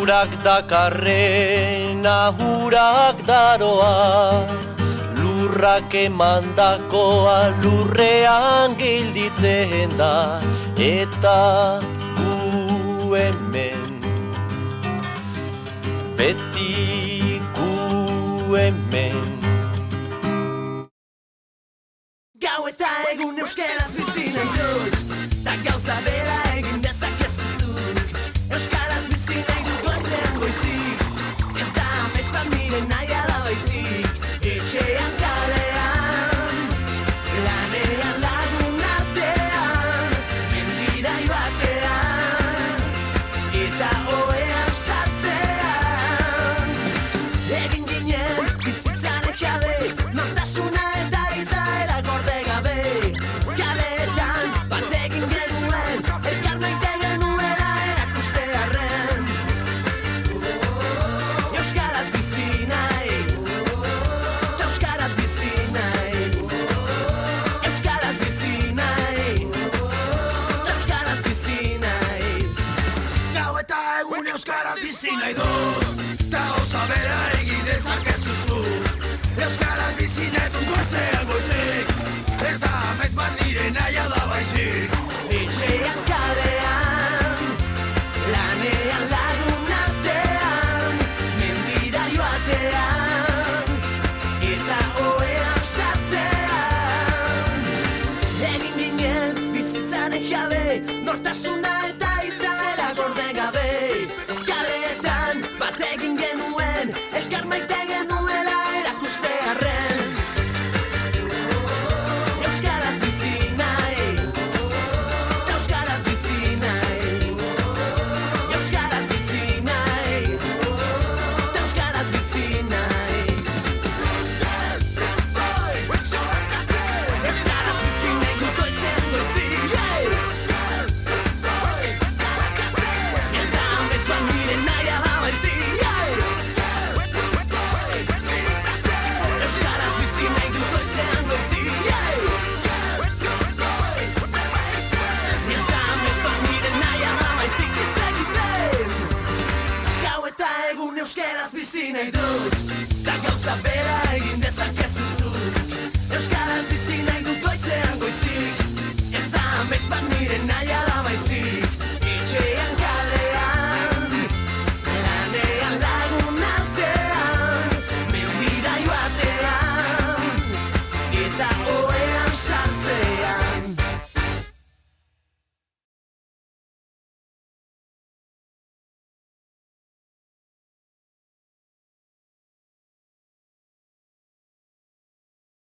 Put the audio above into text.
Urak dakarren ahurak daroa, lurrak emandakoa lurrean gelditzen da, eta gu hemen, beti gu hemen. Gau eta egun euskaraz bizi nahi dut, ta gauza bera egin dezakezu zuk. Euskaraz bizi nahi dut goizean goizik, ez da amets bat nire nahia da baizik. Etxean kalean, lanean lagun artean, mendira joatean, eta ohean sartzean. Egin ginen bizitzan jabe, nortasuna eta izaera gorde gabe. Kaleetan bat egin genuen, elkar maite genuela erakustearren. Euskaraz bizi nahi, euskaraz bizi naiz. Euskaraz bizi nahi, euskaraz bizi naiz. Gau eta egun euskaraz bizi nahi dut, ta gauza bera egin dezakezu zuk. Euskaraz bizi nahi dut goizean goizik, ez da amets bat nire nahia da baizik. Etxean kalean, lanean lagun artean, mendira joatean, eta ohean sartzean. Egin ginen bizitzaren jabe, nortasun